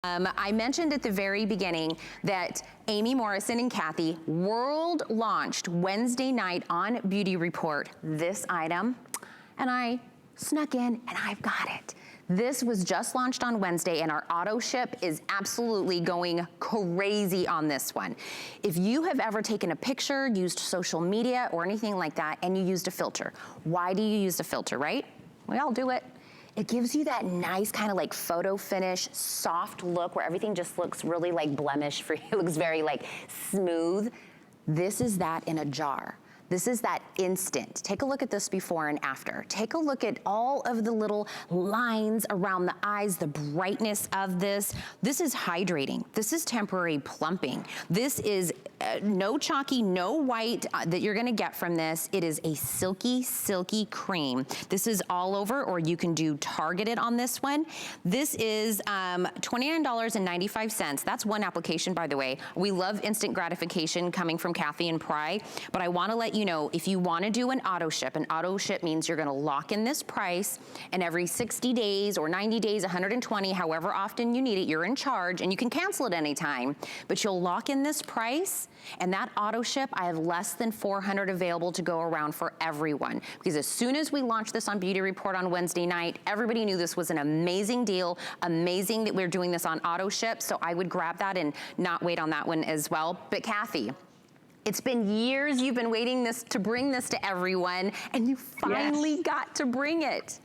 I mentioned at the very beginning that Amy Morrison and Kathy world launched Wednesday night on Beauty Report this item, and I snuck in and I've got it. This was just launched on Wednesday and our auto ship is absolutely going crazy on this one. If you have ever taken a picture, used social media or anything like that, and you used a filter, why do you use a filter, right? We all do it. It gives you that nice kind of like photo finish, soft look where everything just looks really like blemish free. It looks very like smooth. This is that in a jar. This is that instant. Take a look at this before and after. Take a look at all of the little lines around the eyes, the brightness of this. This is hydrating. This is temporary plumping. This is no chalky, no white that you're gonna get from this. It is a silky, silky cream. This is all over, or you can do targeted on this one. This is $29.95. That's one application, by the way. We love instant gratification coming from Kathy and Prai, but I wanna let you know, if you wanna do an auto ship means you're gonna lock in this price, and every 60 days or 90 days, 120, however often you need it, you're in charge, and you can cancel it anytime, but you'll lock in this price, and that auto ship, I have less than 400 available to go around for everyone. Because as soon as we launched this on Beauty Report on Wednesday night, everybody knew this was an amazing deal, amazing that we're doing this on auto ship, so I would grab that and not wait on that one as well. But Kathy, it's been years you've been waiting to bring this to everyone, and you finally got to bring it.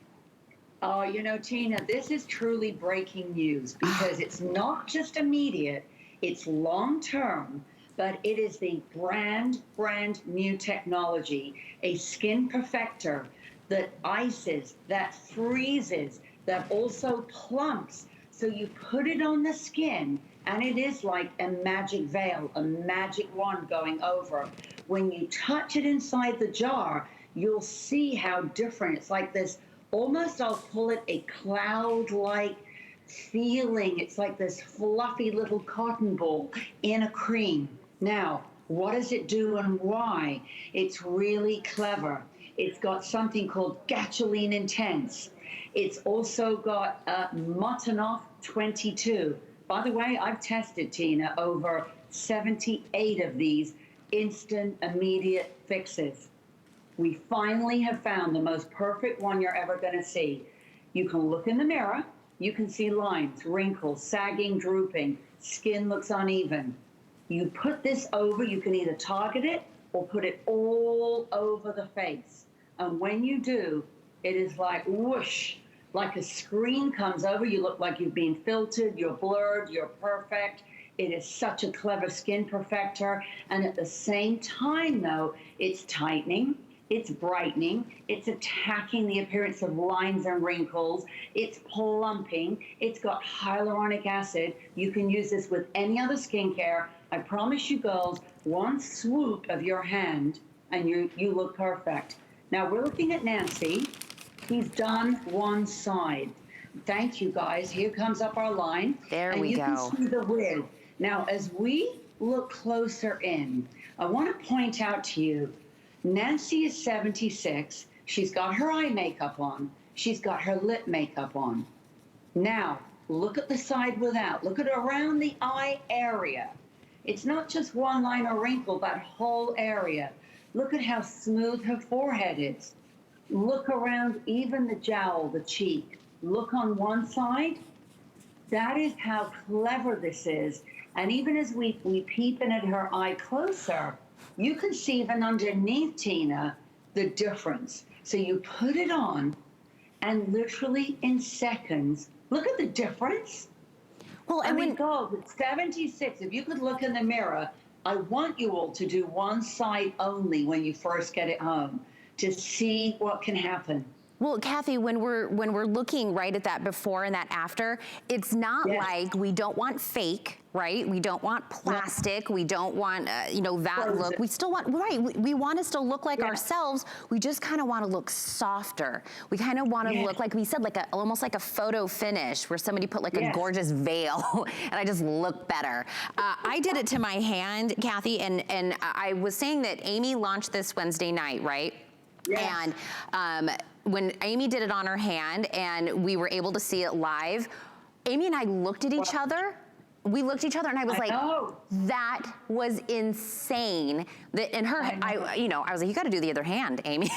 Oh, you know, Tina, this is truly breaking news because it's not just immediate, it's long-term, but it is the brand new technology, a skin perfector that ices, that freezes, that also plumps. So you put it on the skin, and it is like a magic veil, a magic wand going over. When you touch it inside the jar, you'll see how different. It's like this, almost I'll call it a cloud-like feeling. It's like this fluffy little cotton ball in a cream. Now, what does it do and why? It's really clever. It's got something called Gasoline Intense. It's also got Montanov 22. By the way, I've tested, Tina, over 78 of these instant, immediate fixes. We finally have found the most perfect one you're ever going to see. You can look in the mirror. You can see lines, wrinkles, sagging, drooping. Skin looks uneven. You put this over, you can either target it or put it all over the face. And when you do, it is like whoosh, like a screen comes over. You look like you've been filtered, you're blurred, you're perfect. It is such a clever skin perfector. And at the same time, though, it's tightening, it's brightening, it's attacking the appearance of lines and wrinkles, it's plumping, it's got hyaluronic acid. You can use this with any other skincare. I promise you girls, one swoop of your hand and you look perfect. Now we're looking at Nancy. He's done one side. Thank you guys. Here comes up our line. There we go. And you can see the width. Now as we look closer in, I want to point out to you, Nancy is 76. She's got her eye makeup on. She's got her lip makeup on. Now, look at the side without. Look at around the eye area. It's not just one line or wrinkle, that whole area. Look at how smooth her forehead is. Look around even the jowl, the cheek. Look on one side. That is how clever this is. And even as we peep in at her eye closer, you can see even underneath, Tina, the difference. So you put it on, and literally in seconds, look at the difference. Well, I mean, girls, at 76, if you could look in the mirror, I want you all to do one side only when you first get it home to see what can happen. Well, Kathy, when we're looking right at that before and that after, it's not like we don't want fake, right? We don't want plastic. We don't want, you know, that look. We still want, right, we want to still look like ourselves. We just kind of want to look softer. We kind of want to look, like we said, like almost like a photo finish where somebody put like a gorgeous veil and I just look better. I did it to my hand, Kathy, and I was saying that Amy launched this Wednesday night, right? Yes. And when Amy did it on her hand and we were able to see it live, Amy and I looked at each other. We looked at each other and I was like, know. that was insane. And I was like, you gotta do the other hand, Amy.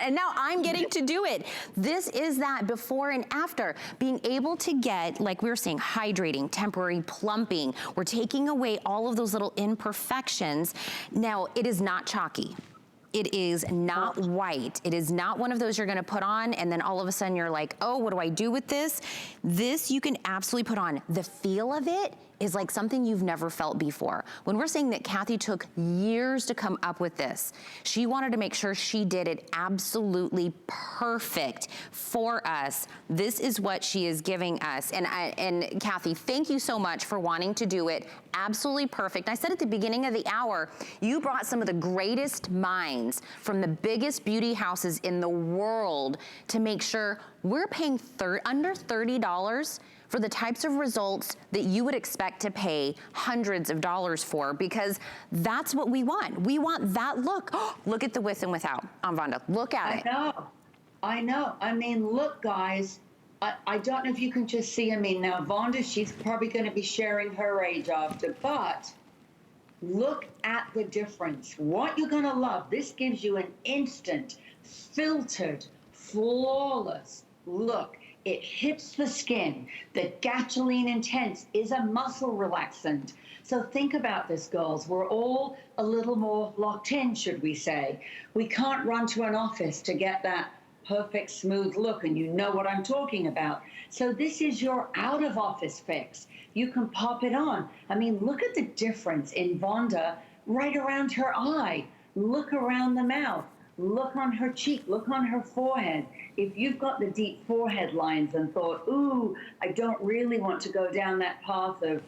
And now I'm getting to do it. This is that before and after. Being able to get, like we were saying, hydrating, temporary plumping. We're taking away all of those little imperfections. Now, it is not chalky. It is not white. It is not one of those you're gonna put on and then all of a sudden you're like, oh, what do I do with this? This you can absolutely put on. The feel of it is like something you've never felt before. When we're saying that Kathy took years to come up with this, she wanted to make sure she did it absolutely perfect for us. This is what she is giving us. And Kathy, thank you so much for wanting to do it absolutely perfect. I said at the beginning of the hour, you brought some of the greatest minds from the biggest beauty houses in the world to make sure we're paying under $30 for the types of results that you would expect to pay hundreds of dollars for, because that's what we want. We want that look. Look at the with and without on Vonda. Look at it. I know. I mean, look, guys, I don't know if you can just see, I mean, now Vonda, she's probably going to be sharing her age after, but look at the difference. What you're going to love, this gives you an instant, filtered, flawless look. It hits the skin. The Gasoline Intense is a muscle relaxant. So think about this, girls. We're all a little more locked in, should we say. We can't run to an office to get that perfect smooth look, and you know what I'm talking about. So this is your out-of-office fix. You can pop it on. I mean, look at the difference in Vonda right around her eye. Look around the mouth. Look on her cheek, look on her forehead. If you've got the deep forehead lines and thought, ooh, I don't really want to go down that path of,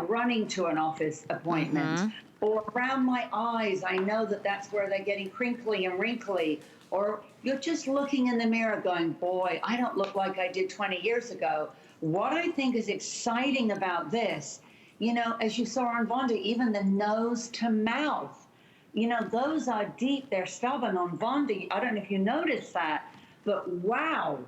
running to an office appointment, or around my eyes, I know that that's where they're getting crinkly and wrinkly, or you're just looking in the mirror going, boy, I don't look like I did 20 years ago. What I think is exciting about this, as you saw on Vonda, even the nose to mouth, those are deep, they're stubborn on Vonda. I don't know if you noticed that, but wow,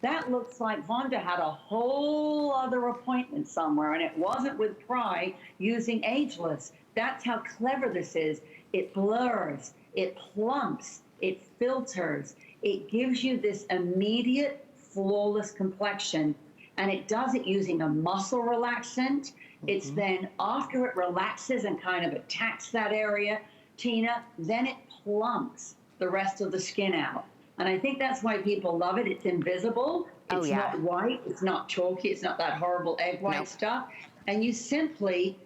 that looks like Vonda had a whole other appointment somewhere, and it wasn't with Prai using Ageless. That's how clever this is. It blurs, it plumps, it filters, it gives you this immediate, flawless complexion, and it does it using a muscle relaxant. It's then, after it relaxes and kind of attacks that area, Tina, then it plumps the rest of the skin out. And I think that's why people love it. It's invisible. It's not white. It's not chalky. It's not that horrible egg white stuff. And you simply,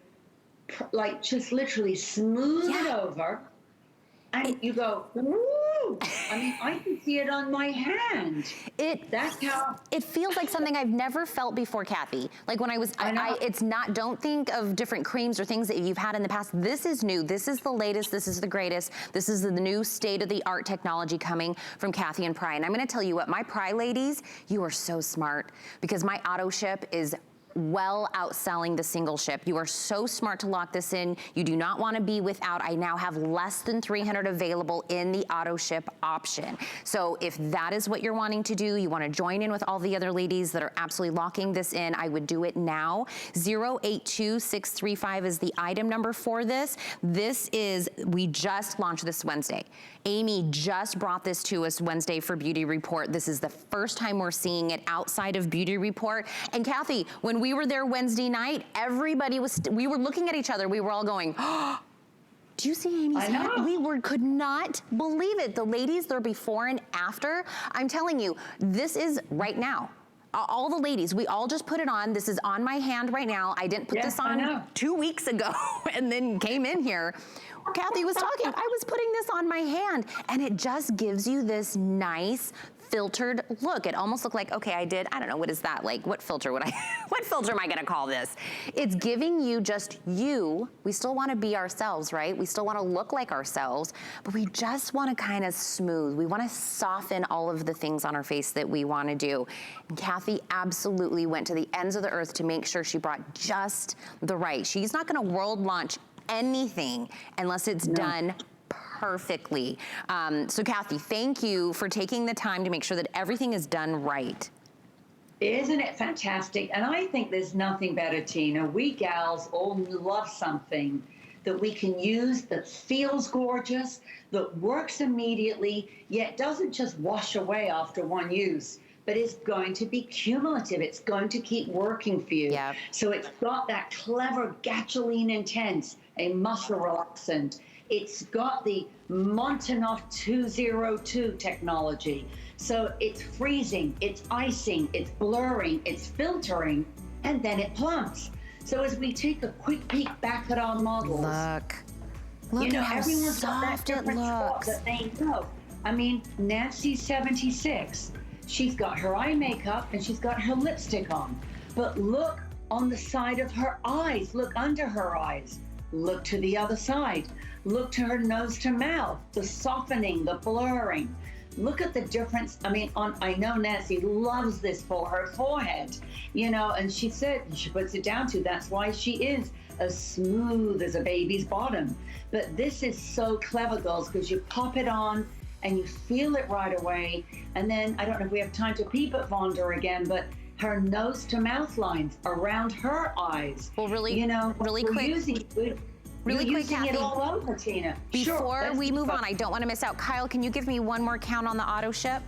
just literally smooth it over. And you go, woo! I mean, I can see it on my hand. That's how it feels like something I've never felt before, Kathy. Like when it's not, don't think of different creams or things that you've had in the past. This is new. This is the latest. This is the greatest. This is the new state-of-the-art technology coming from Kathy and Prai. And I'm gonna tell you what, my Prai ladies, you are so smart, because my auto ship is well outselling the single ship. You are so smart to lock this in. You do not want to be without. I now have less than 300 available in the auto ship option. So if that is what you're wanting to do, you want to join in with all the other ladies that are absolutely locking this in, I would do it now. 082635 is the item number for this. We just launched this Wednesday. Amy just brought this to us Wednesday for Beauty Report. This is the first time we're seeing it outside of Beauty Report. And Kathy, when we were there Wednesday night, we were looking at each other. We were all going, oh, do you see Amy's hand? We could not believe it. The ladies, their before and after, I'm telling you, this is right now. All the ladies, we all just put it on. This is on my hand right now. I didn't put this on 2 weeks ago and then came in here. Kathy was talking, I was putting this on my hand, and it just gives you this nice filtered look. It almost looked like, okay, I don't know, what is that? Like, what filter am I gonna call this? It's giving you just you. We still wanna be ourselves, right? We still wanna look like ourselves, but we just wanna kind of smooth. We wanna soften all of the things on our face that we wanna do. And Kathy absolutely went to the ends of the earth to make sure she brought just the right. She's not gonna world launch anything unless it's done perfectly. So Kathy, thank you for taking the time to make sure that everything is done right. Isn't it fantastic? And I think there's nothing better, Tina. We gals all love something that we can use that feels gorgeous, that works immediately, yet doesn't just wash away after one use, but is going to be cumulative. It's going to keep working for you. Yep. So it's got that clever Gasoline Intense, a muscle relaxant. It's got the Montanov 202 technology. So it's freezing, it's icing, it's blurring, it's filtering, and then it plumps. So as we take a quick peek back at our models, Look you know, at how everyone's got that soft it different spot looks. that they know. I mean, Nancy's 76. She's got her eye makeup and she's got her lipstick on. But look on the side of her eyes. Look under her eyes. Look to the other side. Look to her nose to mouth. The softening, the blurring. Look at the difference. I mean, I know Nancy loves this for her forehead, you know, and she said she puts it down to that's why she is as smooth as a baby's bottom. But this is so clever, girls, because you pop it on and you feel it right away. And then I don't know if we have time to peep at Vonda again, but her nose to mouth lines around her eyes. Well, really, you know, really we're quick. Really quick, using Kathy. it all over, Tina. Before we move on, on, I don't want to miss out. Kyle, can you give me one more count on the auto ship?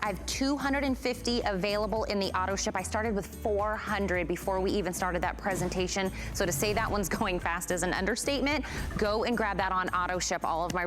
I have 250 available in the auto ship. I started with 400 before we even started that presentation. So to say that one's going fast is an understatement. Go and grab that on auto ship. All of my